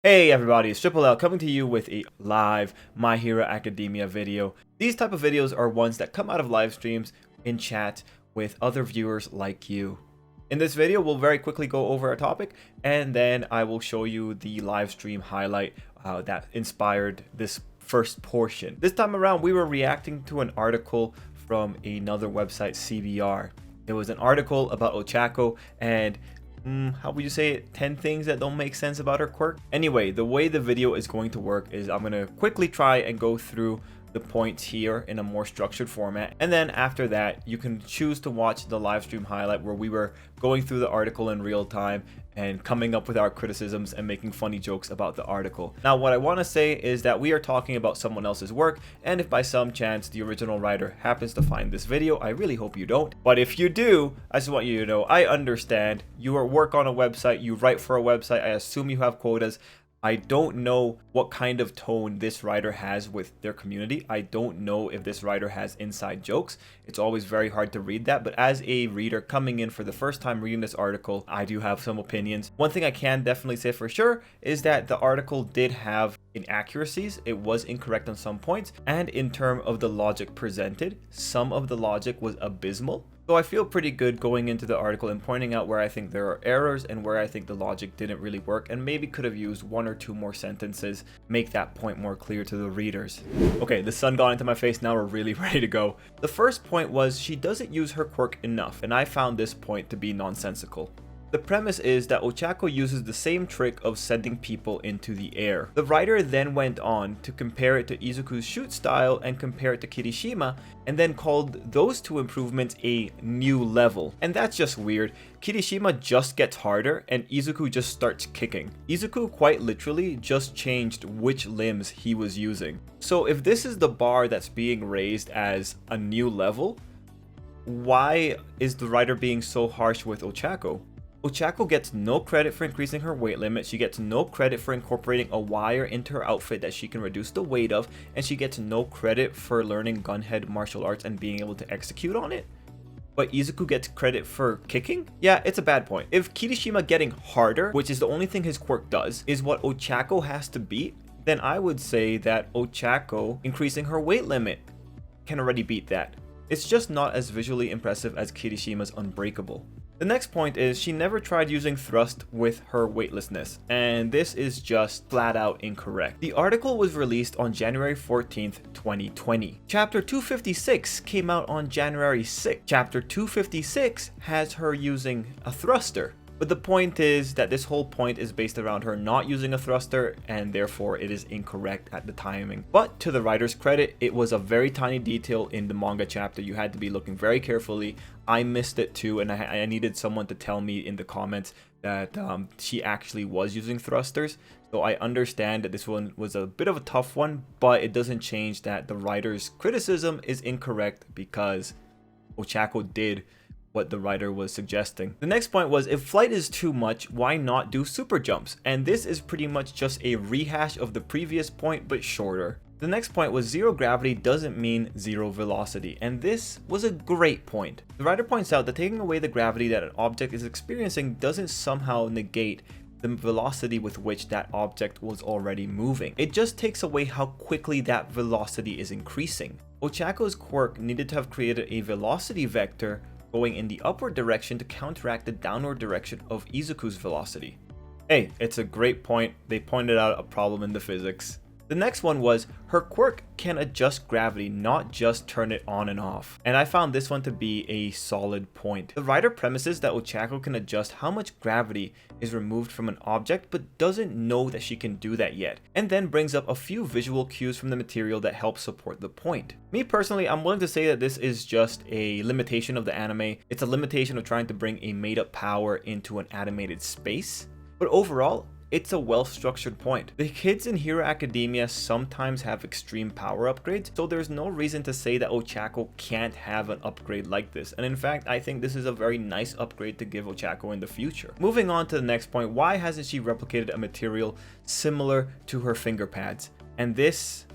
Hey everybody, it's Tripl-L coming to you with a live My Hero Academia video. These type of videos are ones that come out of live streams in chat with other viewers like you. In this video, we'll very quickly go over a topic and then I will show you the live stream highlight that inspired this first portion. This time around, we were reacting to an article from another website, CBR. It was an article about Ochako and how would you say it? 10 things that don't make sense about her quirk. Anyway, the way the video is going to work is I'm going to quickly try and go through the points here in a more structured format, and then after that you can choose to watch the live stream highlight where we were going through the article in real time and coming up with our criticisms and making funny jokes about the article. Now what I want to say is that we are talking about someone else's work, and if by some chance the original writer happens to find this video, I really hope you don't, but if you do, I just want you to know I understand. You work on a website, you write for a website, I assume you have quotas. I don't know what kind of tone this writer has with their community. I don't know if this writer has inside jokes. It's always very hard to read that, but as a reader coming in for the first time reading this article, I do have some opinions. One thing I can definitely say for sure is that the article did have inaccuracies. It was incorrect on some points, and in terms of the logic presented, some of the logic was abysmal. So I feel pretty good going into the article and pointing out where I think there are errors and where I think the logic didn't really work and maybe could have used one or two more sentences, make that point more clear to the readers. Okay, the sun got into my face, now we're really ready to go. The first point was she doesn't use her quirk enough, and I found this point to be nonsensical. The premise is that Ochako uses the same trick of sending people into the air. The writer then went on to compare it to Izuku's shoot style and compare it to Kirishima, and then called those two improvements a new level. And that's just weird. Kirishima just gets harder and Izuku just starts kicking. Izuku quite literally just changed which limbs he was using. So if this is the bar that's being raised as a new level, why is the writer being so harsh with Ochako? Ochako gets no credit for increasing her weight limit, she gets no credit for incorporating a wire into her outfit that she can reduce the weight of, and she gets no credit for learning gunhead martial arts and being able to execute on it. But Izuku gets credit for kicking? Yeah, it's a bad point. If Kirishima getting harder, which is the only thing his quirk does, is what Ochako has to beat, then I would say that Ochako increasing her weight limit can already beat that. It's just not as visually impressive as Kirishima's Unbreakable. The next point is she never tried using thrust with her weightlessness, and this is just flat out incorrect. The article was released on January 14th, 2020. Chapter 256 came out on January 6th. Chapter 256 has her using a thruster. But the point is that this whole point is based around her not using a thruster, and therefore it is incorrect at the timing. But to the writer's credit, it was a very tiny detail in the manga chapter. You had to be looking very carefully. I missed it too, and I needed someone to tell me in the comments that she actually was using thrusters. So I understand that this one was a bit of a tough one, but it doesn't change that the writer's criticism is incorrect because Ochako did what the writer was suggesting. The next point was, if flight is too much, why not do super jumps? And this is pretty much just a rehash of the previous point, but shorter. The next point was zero gravity doesn't mean zero velocity, and this was a great point. The writer points out that taking away the gravity that an object is experiencing doesn't somehow negate the velocity with which that object was already moving. It just takes away how quickly that velocity is increasing. Ochako's quirk needed to have created a velocity vector going in the upward direction to counteract the downward direction of Izuku's velocity. Hey, it's a great point. They pointed out a problem in the physics. The next one was, her quirk can adjust gravity, not just turn it on and off. And I found this one to be a solid point. The writer premises that Ochako can adjust how much gravity is removed from an object, but doesn't know that she can do that yet, and then brings up a few visual cues from the material that help support the point. Me personally, I'm willing to say that this is just a limitation of the anime. It's a limitation of trying to bring a made-up power into an animated space. But overall, it's a well-structured point. The kids in Hero Academia sometimes have extreme power upgrades, so there's no reason to say that Ochako can't have an upgrade like this. And in fact, I think this is a very nice upgrade to give Ochako in the future. Moving on to the next point, why hasn't she replicated a material similar to her finger pads? And this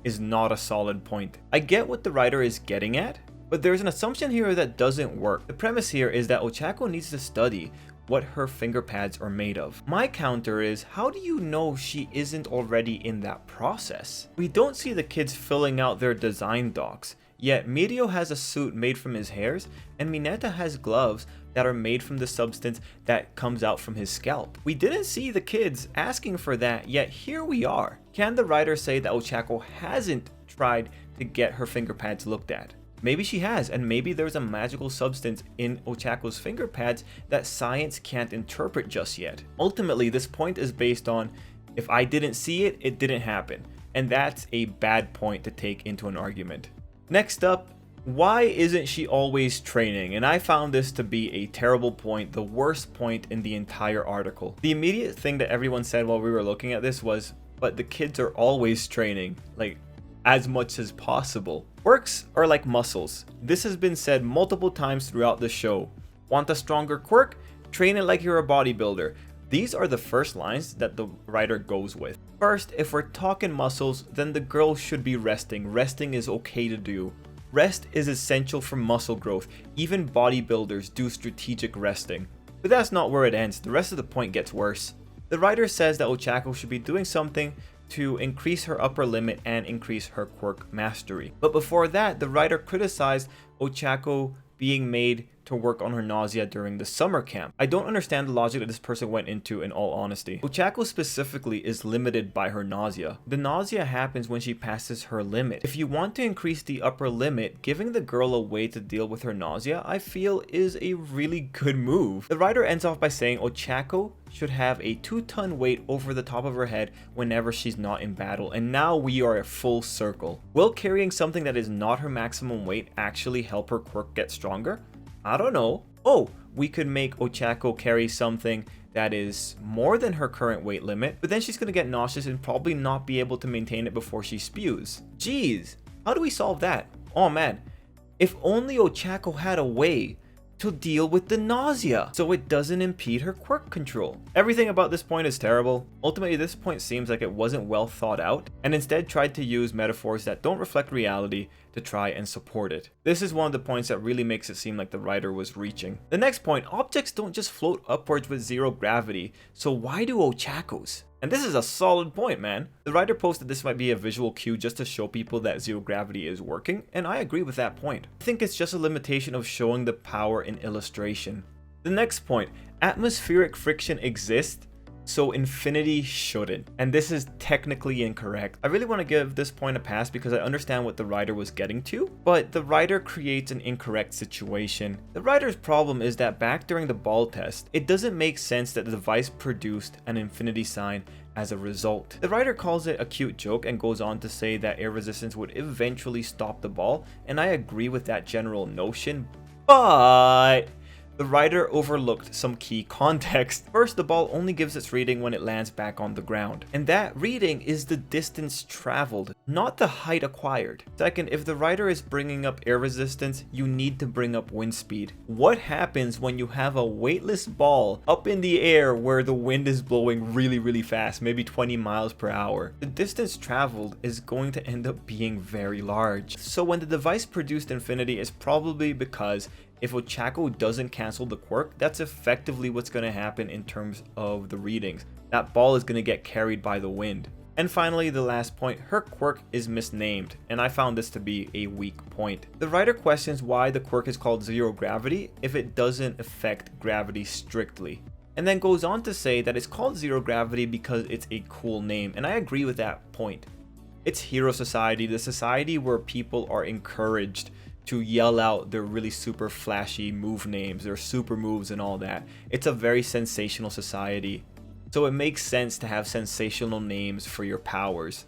is not a solid point. I get what the writer is getting at, but there's an assumption here that doesn't work. The premise here is that Ochako needs to study what her finger pads are made of. My counter is, how do you know she isn't already in that process? We don't see the kids filling out their design docs, yet Mirio has a suit made from his hairs, and Mineta has gloves that are made from the substance that comes out from his scalp. We didn't see the kids asking for that, yet here we are. Can the writer say that Ochako hasn't tried to get her finger pads looked at? Maybe she has, and maybe there's a magical substance in Ochako's finger pads that science can't interpret just yet. Ultimately, this point is based on, if I didn't see it, it didn't happen. And that's a bad point to take into an argument. Next up, why isn't she always training? And I found this to be a terrible point, the worst point in the entire article. The immediate thing that everyone said while we were looking at this was, but the kids are always training, like as much as possible. Quirks are like muscles. This has been said multiple times throughout the show. Want a stronger quirk? Train it like you're a bodybuilder. These are the first lines that the writer goes with. First, if we're talking muscles, then the girl should be resting. Resting is okay to do. Rest is essential for muscle growth. Even bodybuilders do strategic resting. But that's not where it ends. The rest of the point gets worse. The writer says that Ochako should be doing something to increase her upper limit and increase her quirk mastery. But before that, the writer criticized Ochako being made to work on her nausea during the summer camp. I don't understand the logic that this person went into, in all honesty. Ochako specifically is limited by her nausea. The nausea happens when she passes her limit. If you want to increase the upper limit, giving the girl a way to deal with her nausea, I feel is a really good move. The writer ends off by saying Ochako should have a 2-ton weight over the top of her head whenever she's not in battle, and now we are at full circle. Will carrying something that is not her maximum weight actually help her quirk get stronger? I don't know. Oh, we could make Ochako carry something that is more than her current weight limit, but then she's gonna get nauseous and probably not be able to maintain it before she spews. Jeez, how do we solve that? Oh man, if only Ochako had a way to deal with the nausea so it doesn't impede her quirk control. Everything about this point is terrible. Ultimately, this point seems like it wasn't well thought out and instead tried to use metaphors that don't reflect reality to try and support it. This is one of the points that really makes it seem like the writer was reaching. The next point, objects don't just float upwards with zero gravity, so why do Ochakos? And this is a solid point, man. The writer posted this might be a visual cue just to show people that zero gravity is working, and I agree with that point. I think it's just a limitation of showing the power in illustration. The next point, atmospheric friction exists, so infinity shouldn't. And this is technically incorrect. I really want to give this point a pass because I understand what the writer was getting to, but the writer creates an incorrect situation. The writer's problem is that back during the ball test, it doesn't make sense that the device produced an infinity sign as a result. The writer calls it a cute joke and goes on to say that air resistance would eventually stop the ball, and I agree with that general notion, but the writer overlooked some key context. First, the ball only gives its reading when it lands back on the ground, and that reading is the distance traveled, not the height acquired. Second, if the writer is bringing up air resistance, you need to bring up wind speed. What happens when you have a weightless ball up in the air where the wind is blowing really fast, maybe 20 miles per hour? The distance traveled is going to end up being very large. So when the device produced infinity, is probably because if Ochako doesn't cancel the quirk, that's effectively what's going to happen in terms of the readings. That ball is going to get carried by the wind. And finally, the last point, her quirk is misnamed, and I found this to be a weak point. The writer questions why the quirk is called zero gravity if it doesn't affect gravity strictly, and then goes on to say that it's called zero gravity because it's a cool name, and I agree with that point. It's Hero Society, the society where people are encouraged to yell out their really super flashy move names, their super moves and all that. It's a very sensational society, so it makes sense to have sensational names for your powers.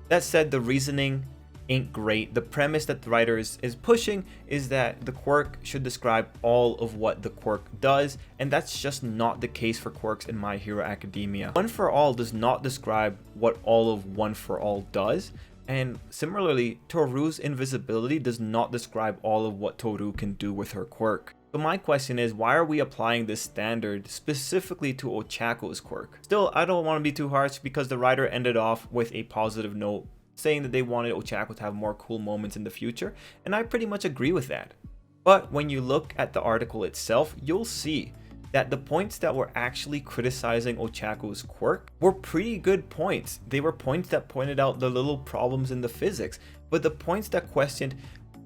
That said, the reasoning ain't great. The premise that the writer is pushing is that the quirk should describe all of what the quirk does, and that's just not the case for quirks in My Hero Academia. One for All does not describe what all of One for All does, and similarly, Toru's invisibility does not describe all of what Toru can do with her quirk. So my question is, why are we applying this standard specifically to Ochako's quirk? Still, I don't want to be too harsh because the writer ended off with a positive note, saying that they wanted Ochako to have more cool moments in the future, and I pretty much agree with that. But when you look at the article itself, you'll see that the points that were actually criticizing Ochakos Quirk were pretty good points. They were points that pointed out the little problems in the physics, but the points that questioned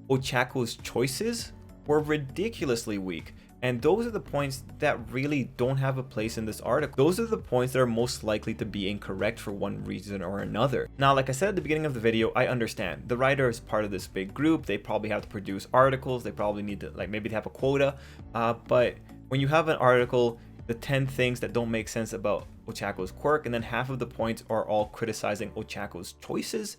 Ochakos' choices were ridiculously weak. And those are the points that really don't have a place in this article. Those are the points that are most likely to be incorrect for one reason or another. Now, like I said at the beginning of the video, I understand. The writer is part of this big group. They probably have to produce articles. They probably need to, like, maybe they have a quota. But when you have an article, the 10 things that don't make sense about Ochakos Quirk, and then half of the points are all criticizing Ochakos' choices,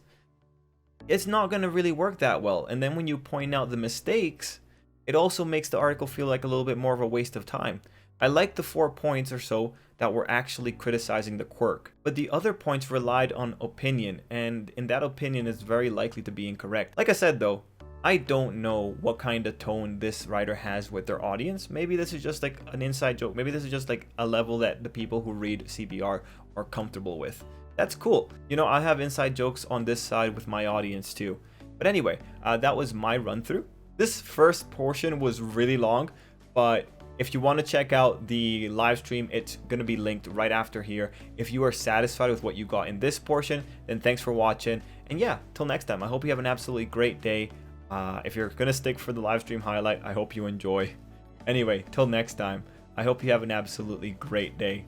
it's not going to really work that well. And then when you point out the mistakes, it also makes the article feel like a little bit more of a waste of time. I like the 4 points or so that were actually criticizing the quirk, but the other points relied on opinion, and in that opinion is very likely to be incorrect. Like I said though, I don't know what kind of tone this writer has with their audience. Maybe this is just like an inside joke. Maybe this is just like a level that the people who read CBR are comfortable with. That's cool. You know, I have inside jokes on this side with my audience too. But anyway, that was my run through. This first portion was really long, but if you want to check out the live stream, it's going to be linked right after here. If you are satisfied with what you got in this portion, then thanks for watching. And yeah, till next time, I hope you have an absolutely great day. If you're going to stick for the live stream highlight, I hope you enjoy. Anyway, till next time, I hope you have an absolutely great day.